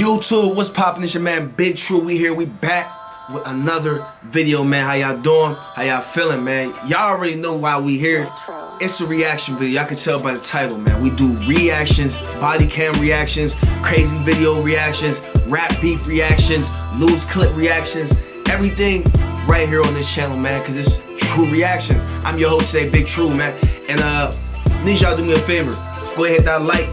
YouTube, what's poppin'? It's your man Big True. We here, we back with another video, man. How y'all doing? How y'all feeling, man? Y'all already know why we here. It's a reaction video. Y'all can tell by the title, man. We do reactions, body cam reactions, crazy video reactions, rap beef reactions, news clip reactions, everything right here on this channel, man, because it's true reactions. I'm your host today, Big True, man. And need y'all do me a favor. Go ahead, hit that like.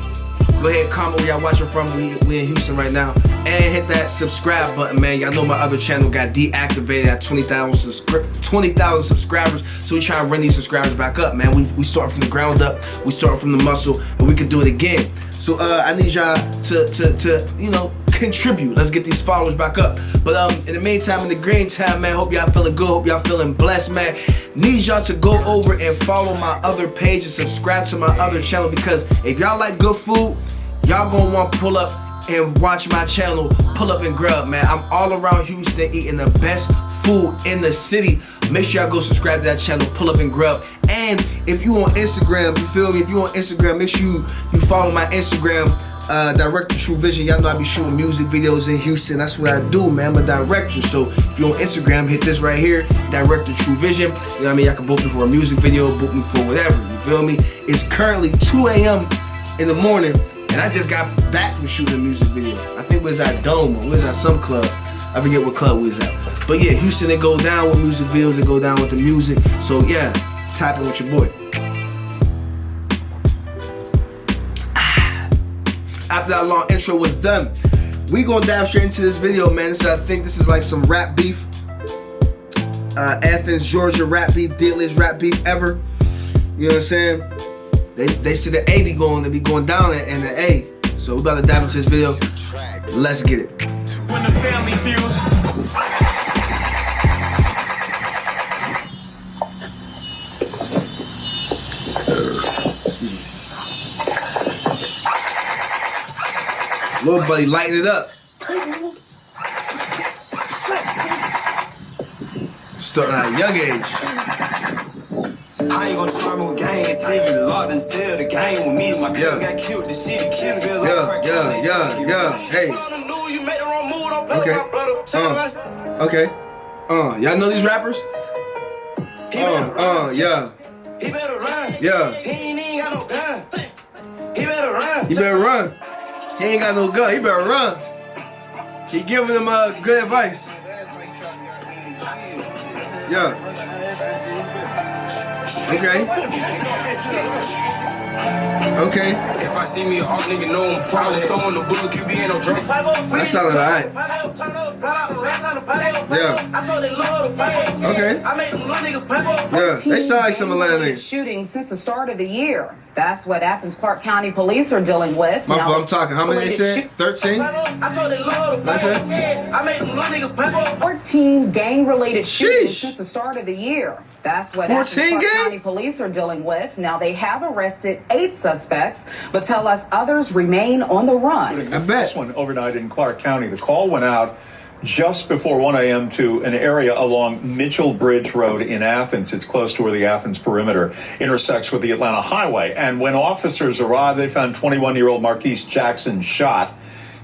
Go ahead, comment where y'all watching from. We in Houston right now. And hit that subscribe button, man. Y'all know my other channel got deactivated at 20,000 subscribers. So we trying to run these subscribers back up, man. We start from the ground up. We start from the muscle, and we can do it again. So I need y'all to you know, contribute. Let's get these followers back up. But in the meantime, in the green time, man, hope y'all feeling good. Hope y'all feeling blessed, man. Need y'all to go over and follow my other page and subscribe to my other channel, because if y'all like good food, y'all gonna want to pull up and watch my channel, Pull Up and Grub, man. I'm all around Houston eating the best food in the city. Make sure y'all go subscribe to that channel, Pull Up and Grub. And if you on Instagram, you feel me? If you on Instagram, make sure you follow my Instagram, Director True Vision. Y'all know I be shooting music videos in Houston. That's what I do, man. I'm a director. So if you're on Instagram, hit this right here, Director True Vision. You know what I mean? Y'all can book me for a music video, book me for whatever. You feel me? It's currently 2 a.m. in the morning. And I just got back from shooting a music video. I think we was at Dome or we was at some club. I forget what club we was at. But yeah, Houston, they go down with music videos, they go down with the music. So yeah, tap in with your boy. After that long intro was done, we gonna dive straight into this video, man. I think this is like some rap beef. Athens, Georgia rap beef, deadliest rap beef ever. You know what I'm saying? They see the A be going down in the A. So we about to dive into this video. Let's get it. When the family feels. Little buddy, lighten it up. Starting at a young age. How you gonna try me with gang if you locked and sell the game with me? My girl got killed, the shit killed girl. Yeah. Hey. Okay. Y'all know these rappers? Yeah. He better run. Yeah. He ain't got no gun. He better run. He better run. He ain't got no gun. He better run. He giving them good advice. Yeah. Okay. If I see me, all nigga know I'm probably throwing the book. You be in no drunk. That sounded alright. Yeah. Okay. Yeah. They sound like some Atlanta niggas. Shooting since the start of the year. That's what Athens Clark County police are dealing with. My fault, I'm talking. How many they said? 13? 14 gang-related shootings since the start of the year. That's what Athens Clark County police are dealing with. Now, they have arrested 8 suspects, but tell us others remain on the run. I bet. This one overnight in Clark County. The call went out just before 1 a.m. to an area along Mitchell Bridge Road in Athens. It's close to where the Athens perimeter intersects with the Atlanta Highway. And when officers arrived, they found 21-year-old Marquise Jackson shot.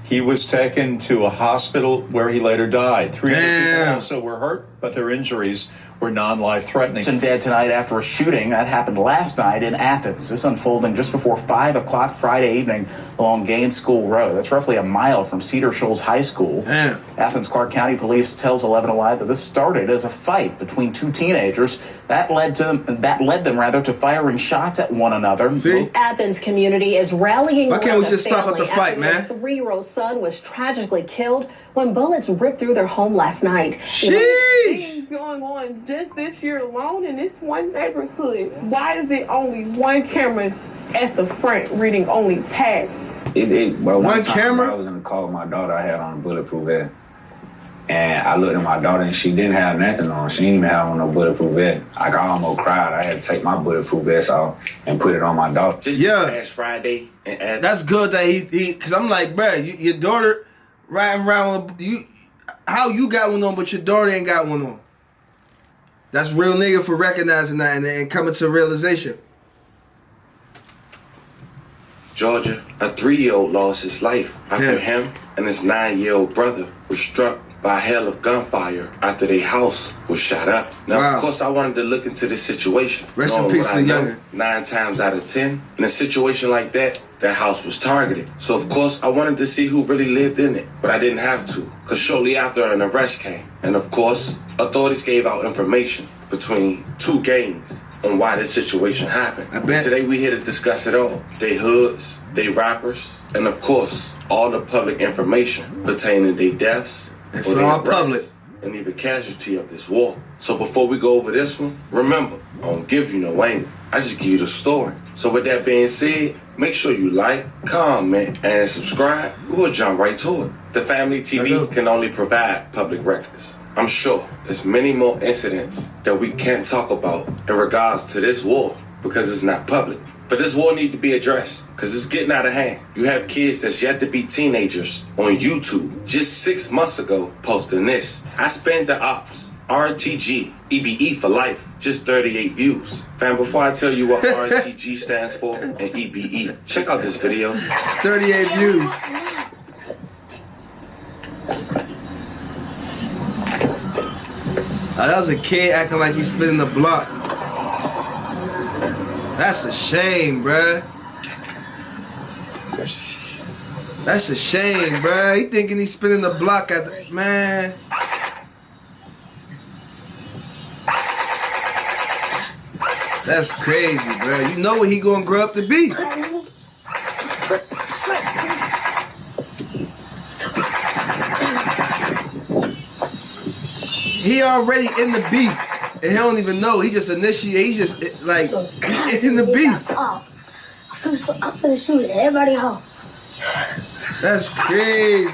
He was taken to a hospital where he later died. 3 other people also were hurt, but their injuries were non-life-threatening. And dead tonight after a shooting that happened last night in Athens. This unfolding just before 5 o'clock Friday evening along Gaines School Road. That's roughly a mile from Cedar Shoals High School. Damn. Athens Clark County Police tells 11 Alive that this started as a fight between 2 teenagers that led them to firing shots at one another. See? Athens community is rallying. Why can't we just stop at the fight, man? Their 3-year-old son was tragically killed when bullets ripped through their home last night. Sheesh. Going on just this year alone in this one neighborhood. Why is it only one camera at the front reading only tag? One camera? I was in the car with my daughter. I had on a bulletproof vest. And I looked at my daughter and she didn't have nothing on. She didn't even have on no bulletproof vest. Like, I almost cried. I had to take my bulletproof vest off and put it on my daughter. Just this past Friday. That's good that he because I'm like, bruh, your daughter riding around with how you got one on but your daughter ain't got one on. That's real nigga for recognizing that and coming to realization. Georgia, a 3-year-old lost his life after him and his 9-year-old brother were struck by a hail of gunfire after their house was shot up. Now, of course, I wanted to look into this situation. Rest in peace to the youngin'. 9 times out of 10, in a situation like that, that house was targeted. So, of course, I wanted to see who really lived in it, but I didn't have to, because shortly after, an arrest came. And, of course, authorities gave out information between 2 gangs on why this situation happened. Today, we here to discuss it all. They hoods, they rappers, and, of course, all the public information pertaining to their deaths, it's all public, and even casualty of this war. So before we go over this one, remember, I don't give you no angle. I just give you the story. So with that being said, make sure you like, comment, and subscribe. We'll jump right to it. The Family TV can only provide public records. I'm sure there's many more incidents that we can't talk about in regards to this war because it's not public. But this war need to be addressed because it's getting out of hand. You have kids that's yet to be teenagers on YouTube just 6 months ago posting this. I spanned the ops, RTG, EBE for life, just 38 views. Fam, before I tell you what RTG stands for and EBE, check out this video. 38 views. That was a kid acting like he's spinning the block. That's a shame, bruh. That's a shame, bruh. He thinking he's spinning the block at the... Man. That's crazy, bruh. You know what he gonna grow up to be. He already in the beef. And he don't even know. He just initiate. He just like in the beef. I'm finna shoot everybody home. That's crazy.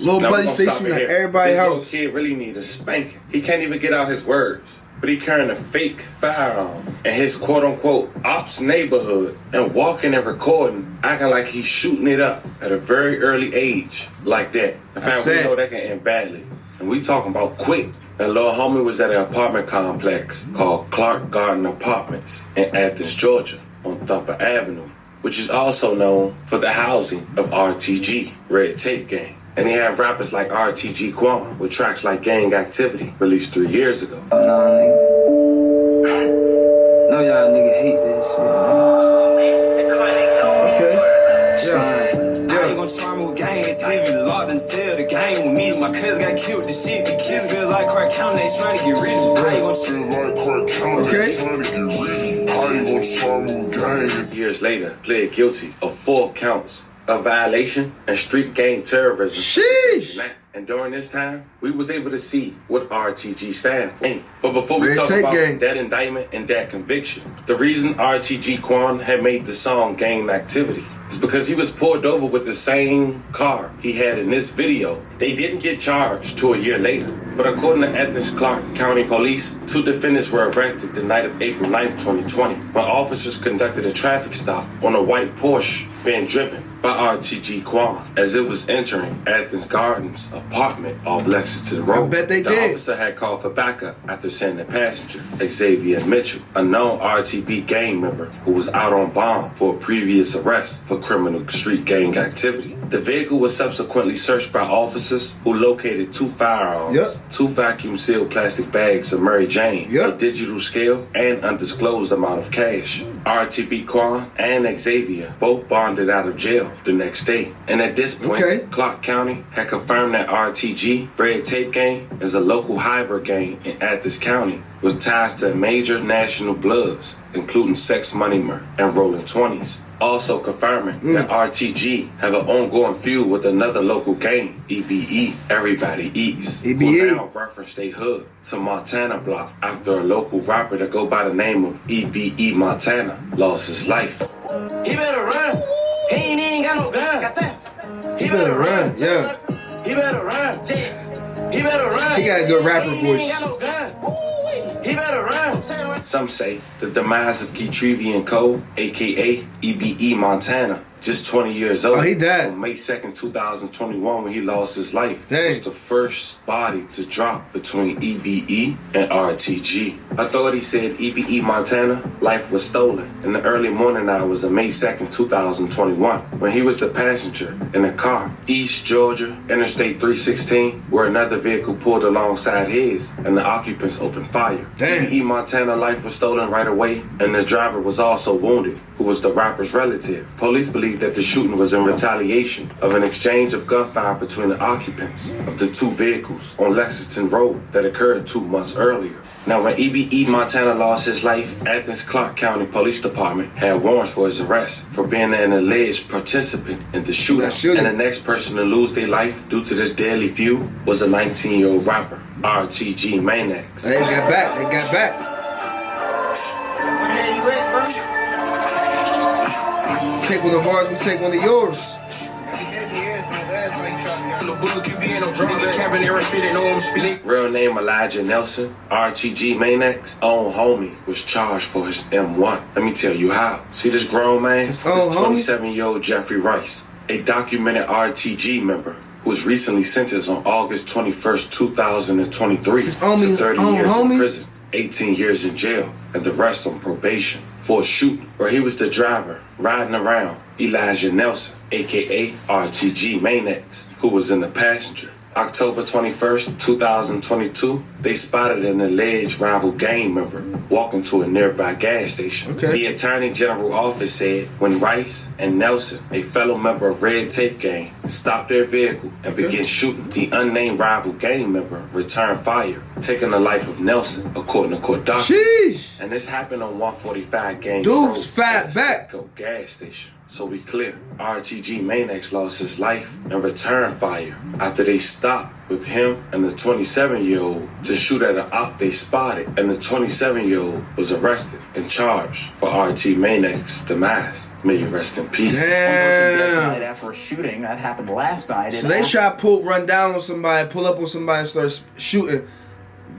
Little buddy say shooting at everybody's house. This little kid really need a spanking. He can't even get out his words. But he carrying a fake firearm in his quote-unquote ops neighborhood and walking and recording, acting like he's shooting it up at a very early age like that. And fam, we know that can end badly. And we talking about quick. That little homie was at an apartment complex called Clark Garden Apartments in Athens, Georgia on Thumper Avenue, which is also known for the housing of RTG, Red Tape Gang. And he had rappers like RTG Quan with tracks like Gang Activity, released 3 years ago. Oh, no, nigga. No, y'all nigga hate this shit, man. Okay. Yeah. I ain't gon' try more gang activity. Locked and sell the game with me. My cousin got killed. The shit, the kids feel like Clark County. They trying to get rid of me. I ain't gon' feel like Clark County. They trying to get rid of me. I ain't gon' try more gang. Years later, pled guilty of 4 counts of violation and street gang terrorism. Sheesh. And during this time, we was able to see what RTG stand for. But before we talk about that indictment and that conviction, the reason RTG Quan had made the song Gang Activity is because he was pulled over with the same car he had in this video. They didn't get charged till a year later. But according to Athens Clark County Police, 2 defendants were arrested the night of April 9th, 2020, when officers conducted a traffic stop on a white Porsche being driven by RTG Quan as it was entering Athens Gardens apartment off Lexington Road. I bet they the did. officer had called for backup after seeing the passenger, Xavier Mitchell, a known RTB gang member who was out on bond for a previous arrest for criminal street gang activity. The vehicle was subsequently searched by officers who located 2 firearms, 2 vacuum-sealed plastic bags of Mary Jane, a digital scale, and undisclosed amount of cash. RTB Quan and Xavier both bonded out of jail the next day. And at this point, Clark County had confirmed that RTG, Red Tape Gang, is a local hybrid gang in Athens County with ties to major national bloods, including Sex Money Murder and Rolling 20s. Also confirming that RTG have an ongoing feud with another local gang, EBE, Everybody Eats, who now reference they hood to Montana Block after a local rapper that go by the name of EBE Montana lost his life. He better run. He ain't even got no gun. He better run, He better run. He better run. He got a good rapper voice. He better run. Some say the demise of Keetrevian Cole, aka EBE Montana, just 20 years old. Oh, he died. On May 2nd, 2021, when he lost his life. Dang. Was the first body to drop between EBE and RTG. Authorities said EBE, Montana, life was stolen in the early morning hours of May 2nd, 2021, when he was the passenger in a car, East Georgia, Interstate 316, where another vehicle pulled alongside his and the occupants opened fire. Dang. EBE, Montana, life was stolen right away, and the driver was also wounded, who was the rapper's relative. Police believe that the shooting was in retaliation of an exchange of gunfire between the occupants of the two vehicles on Lexington Road that occurred 2 months earlier. Now, when EBE, Montana lost his life, Athens Clark County Police Department had warrants for his arrest for being an alleged participant in the shootout. And the next person to lose their life due to this deadly feud was a 19-year-old rapper, RTG Maniacs. They got back. They got back. Take one of ours, we take one of yours. Real name Elijah Nelson, RTG Maniac's own homie was charged for his M1. Let me tell you how. See this grown man? This 27-year-old Jeffrey Rice, a documented RTG member who was recently sentenced on August 21st, 2023 to 30 years in prison, 18 years in jail, and the rest on probation for a shooting where he was the driver riding around Elijah Nelson, aka RTG Maniacs, who was in the passenger. October 21st, 2022, they spotted an alleged rival gang member walking to a nearby gas station. The Attorney General office said when Rice and Nelson, a fellow member of Red Tape Gang, stopped their vehicle and began shooting, the unnamed rival gang member returned fire, taking the life of Nelson, according to court documents. And this happened on 145 Gang Road at Sitco gas station. So be clear, RTG Maniacs lost his life and returned fire after they stopped with him and the 27-year-old to shoot at an op they spotted, and the 27-year-old was arrested and charged for RT Maniac's demise. May you rest in peace. Damn. After a shooting that happened last night. So they try to run down on somebody, pull up on somebody, and start shooting.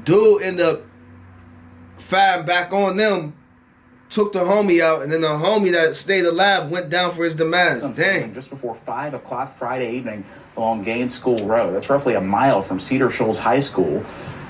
Dude ended up firing back on them. Took the homie out, and then the homie that stayed alive went down for his demise. Dang. Just before 5 o'clock Friday evening along Gaines School Road. That's roughly a mile from Cedar Shoals High School.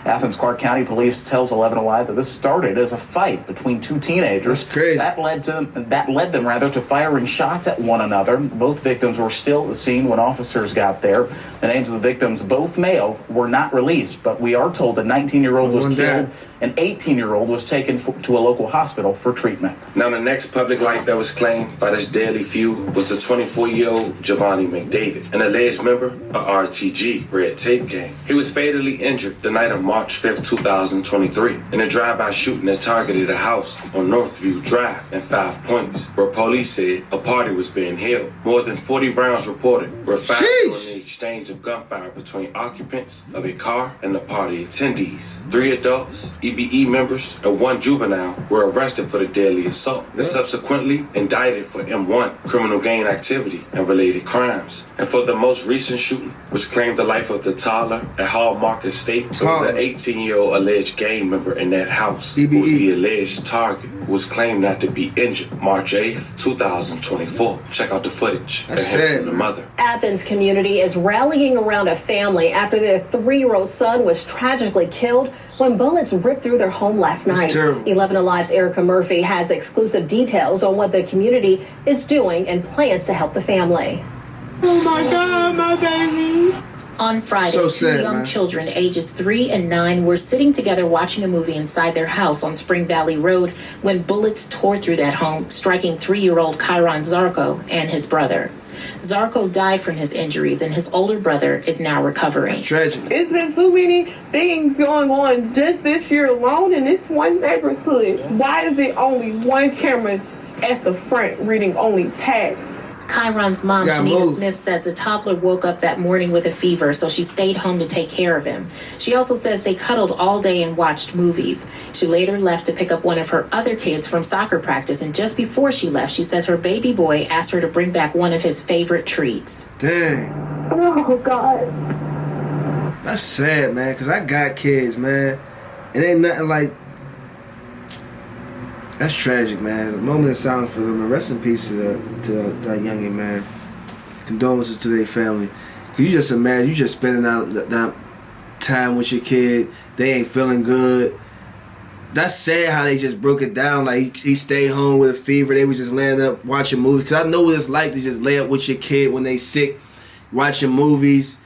Athens Clark County Police tells 11 Alive that this started as a fight between two teenagers. That's crazy. That led them to firing shots at one another. Both victims were still at the scene when officers got there. The names of the victims, both male, were not released, but we are told the 19-year-old was killed. An 18-year-old was taken to a local hospital for treatment. Now, the next public life that was claimed by this deadly feud was the 24-year-old Giovanni McDavid, an alleged member of RTG, Red Tape Gang. He was fatally injured the night of March 5th, 2023, in a drive-by shooting that targeted a house on Northview Drive in 5 Points, where police said a party was being held. More than 40 rounds reported were fired during the exchange of gunfire between occupants of a car and the party attendees. 3 adults, EBE members, and 1 juvenile were arrested for the deadly assault and subsequently indicted for M1, criminal gang activity and related crimes. And for the most recent shooting, which claimed the life of the toddler at Hallmark Estate, it was an 18-year-old alleged gang member in that house who was the alleged target, who was claimed not to be injured March 8th, 2024. Check out the footage and hear from the mother. Athens community is rallying around a family after their 3-year-old son was tragically killed when bullets ripped through their home last night. 11 Alive's Erica Murphy has exclusive details on what the community is doing and plans to help the family. Oh my God, my baby. On Friday, two young children ages 3 and 9 were sitting together watching a movie inside their house on Spring Valley Road when bullets tore through that home, striking 3-year-old Kyron Zarko and his brother. Zarko died from his injuries, and his older brother is now recovering. It's tragic. It's been so many things going on just this year alone in this one neighborhood. Why is it only one camera at the front reading only tag? Kyron's mom, Shanita Smith, says the toddler woke up that morning with a fever, so she stayed home to take care of him. She also says they cuddled all day and watched movies. She later left to pick up one of her other kids from soccer practice, and just before she left, she says her baby boy asked her to bring back one of his favorite treats. Dang. Oh, God. That's sad, man, because I got kids, man. It ain't nothing like That's tragic, man. A moment of silence for them. And rest in peace to that youngin', man. Condolences to their family. Cause you just imagine, you just spending that time with your kid. They ain't feeling good. That's sad how they just broke it down. Like he stayed home with a fever. They was just laying up watching movies. Cause I know what it's like to just lay up with your kid when they sick, watching movies.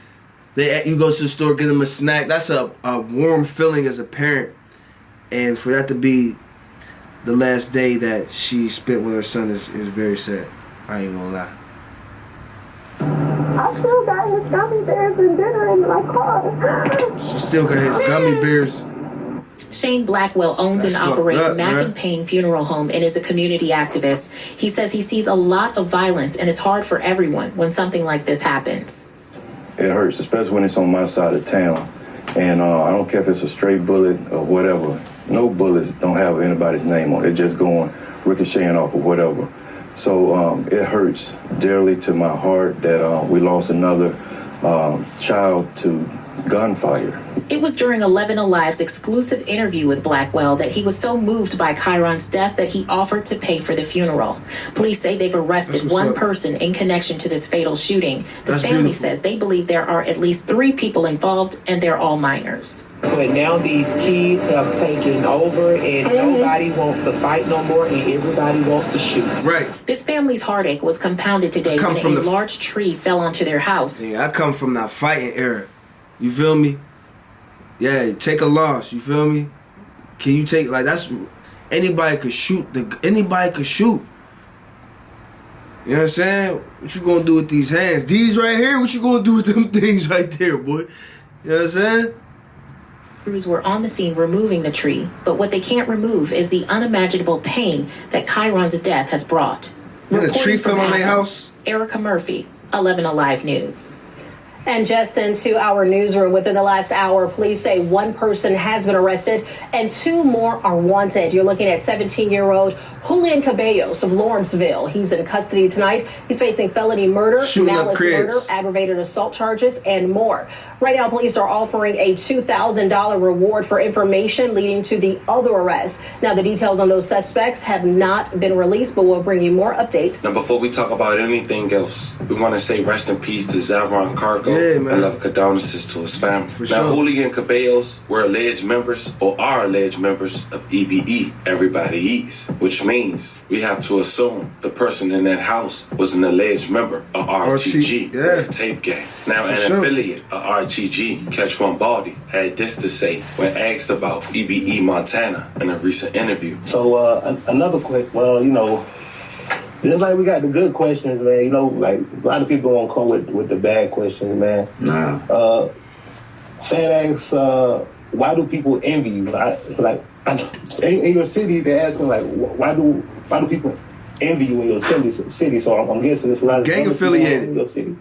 You go to the store, get them a snack. That's a warm feeling as a parent. And for that to be the last day that she spent with her son is very sad. I ain't gonna lie. I still got his gummy bears and dinner in my car. She still got his gummy bears. Shane Blackwell owns and operates Mac and Payne Funeral Home and is a community activist. He says he sees a lot of violence, and it's hard for everyone when something like this happens. It hurts, especially when it's on my side of town. And I don't care if it's a stray bullet or whatever. No bullets don't have anybody's name on it. They're just going ricocheting off or whatever. So it hurts dearly to my heart that we lost another child to gunfire. It was during 11 Alive's exclusive interview with Blackwell that he was so moved by Kyron's death that he offered to pay for the funeral. Police say they've arrested one person in connection to this fatal shooting. The family says they believe there are at least 3 people involved, and they're all minors. But now these kids have taken over, and nobody wants to fight no more, and everybody wants to shoot. Right. This family's heartache was compounded today when a large tree fell onto their house. Yeah, I come from that fighting era. You feel me? Yeah, take a loss. You feel me? Can you take, like, that's, anybody could shoot. Anybody could shoot. You know what I'm saying? What you gonna do with these hands? These right here, what you gonna do with them things right there, boy? You know what I'm saying? Crews were on the scene removing the tree, but what they can't remove is the unimaginable pain that Kyron's death has brought. The tree fell on their house? Erica Murphy, 11 Alive News. And just into our newsroom, within the last hour, police say one person has been arrested and 2 more are wanted. You're looking at 17-year-old Julian Cabellos of Lawrenceville. He's in custody tonight. He's facing felony murder, malice murder, aggravated assault charges, and more. Right now, police are offering a $2,000 reward for information leading to the other arrest. Now, the details on those suspects have not been released, but we'll bring you more updates. Now, before we talk about anything else, we want to say rest in peace to Zavron Cargo and love condolences to his family. Now, Julian Cabellos were alleged members or are alleged members of EBE, Everybody Eats, which means we have to assume the person in that house was an alleged member of RTG, the tape gang. Now, an affiliate of RTG, Catch One Baldy, had this to say when asked about EBE Montana in a recent interview. So another quick, well, you know, just like we got the good questions, man, you know, like a lot of people won't come with the bad questions, man. Fan asks, why do people envy you? In your city, they're asking, like, why do people envy you in your city? So I'm guessing there's a lot of gang affiliated in your city.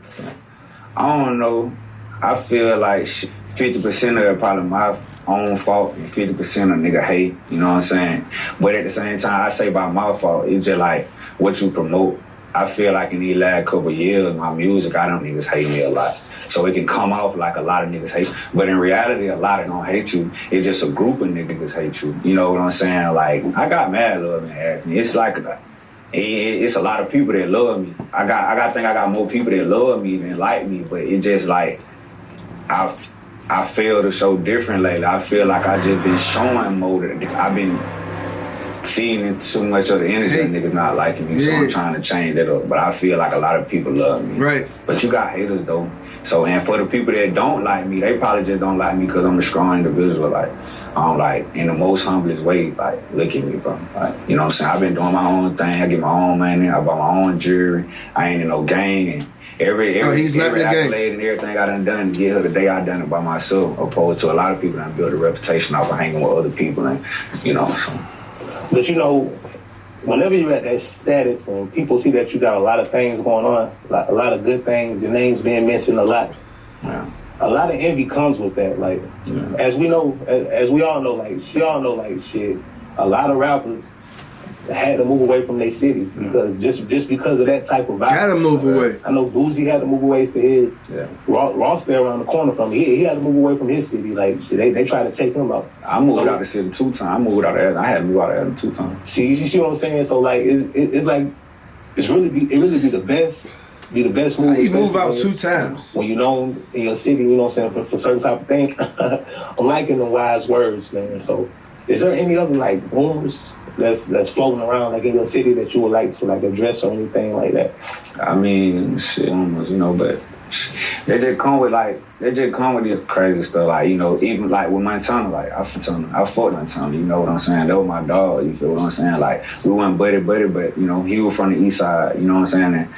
I don't know. I feel like 50% of it probably my own fault and 50% of nigga hate, you know what I'm saying? But at the same time, I say by my fault, it's just like what you promote. I feel like in these last couple of years, my music, I don't niggas hate me a lot. So it can come off like a lot of niggas hate. But in reality, a lot of don't hate you. It's just a group of niggas hate you. You know what I'm saying? Like, I got mad love and Anthony. It's like, it's a lot of people that love me. I got more people that love me than like me. But it just like, I feel to show different lately. I feel like I just been showing more than I've been feeding too much of the energy of niggas not liking me, so I'm trying to change that up. But I feel like a lot of people love me. Right. But you got haters though. So, and for the people that don't like me, they probably just don't like me because I'm a strong individual. Like, I'm like, in the most humblest way, like, look at me, bro. Like, you know what I'm saying? I've been doing my own thing. I get my own money. I buy my own jewelry. I ain't in no gang. And every accolade and everything I done to get her the day I done it by myself, opposed to a lot of people that build a reputation off of hanging with other people and, you know, so. But you know, whenever you're at that status and people see that you got a lot of things going on, like a lot of good things, your name's being mentioned a lot. Yeah. A lot of envy comes with that. Like, as we all know, like shit, a lot of rappers had to move away from their city because just because of that type of violence. Gotta move away. I know Boozy had to move away for his. Yeah. Ross there around the corner from me. He had to move away from his city. Like they tried to take him out. I moved out of the city 2 times. I moved out of Atlanta. I had to move out of Atlanta 2 times. See, you see what I'm saying? So like it's like it really be the best. Be the best move. You move out 2 times. When you know in your city, you know what I'm saying, for certain type of thing. I'm liking the wise words, man. So is there any other like rumors that's floating around like in your city that you would like to like address or anything like that? I mean, shit, almost, you know, but they just come with this crazy stuff, like, you know, even like with Montana, like I fought Montana, you know what I'm saying? That was my dog, you feel what I'm saying? Like we weren't buddy, but you know, he was from the east side, you know what I'm saying? And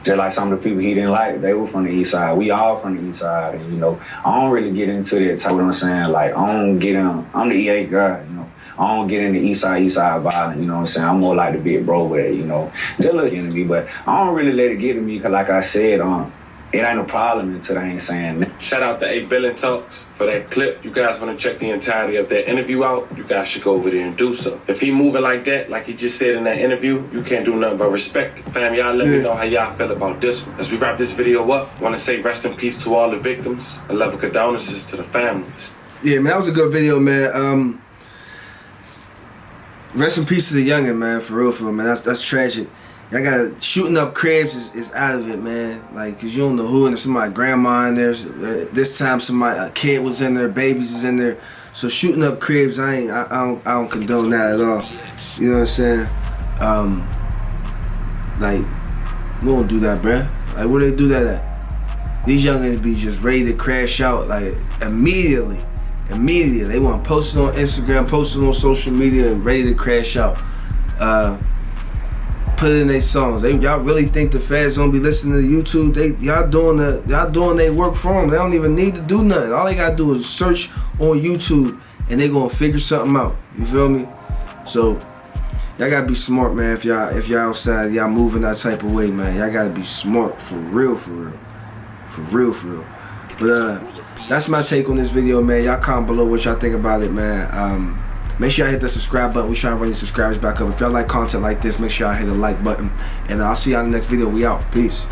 just like some of the people he didn't like, they were from the east side. We all from the east side, and you know, I don't really get into that type of what I'm saying. Like I don't get in. I'm the EA guy, you know. I don't get into east side violence, you know what I'm saying? I'm more like the big bro with it, you know. Just look into me, but I don't really let it get to me because, like I said, it ain't a problem until they ain't saying that. Shout out to 8 Billion Talks for that clip. You guys want to check the entirety of that interview out, you guys should go over there and do so. If he moving like that, like he just said in that interview, you can't do nothing but respect it. Fam, y'all let me know how y'all feel about this one. As we wrap this video up, want to say rest in peace to all the victims and love and condolences to the families. Yeah, man, that was a good video, man. Rest in peace to the youngin', man, for real, man. That's tragic. Y'all got shooting up cribs is out of it, man. Like, cause you don't know who, and there's somebody grandma in there. This time, a kid was in there, babies is in there. So shooting up cribs, I don't condone that at all. You know what I'm saying? Like, we don't do that, bruh. Like, where they do that at? These youngins be just ready to crash out, like immediately. They want to post it on Instagram, post it on social media, and ready to crash out. Put it in their songs. Y'all really think the feds gonna be listening to YouTube? Y'all doing their work for them. They don't even need to do nothing. All they gotta do is search on YouTube, and they gonna figure something out. You feel me? So y'all gotta be smart, man. If y'all outside, y'all moving that type of way, man. Y'all gotta be smart for real. But that's my take on this video, man. Y'all comment below what y'all think about it, man. Make sure y'all hit that subscribe button. We trying to run these subscribers back up. If y'all like content like this, make sure y'all hit the like button. And I'll see y'all in the next video. We out. Peace.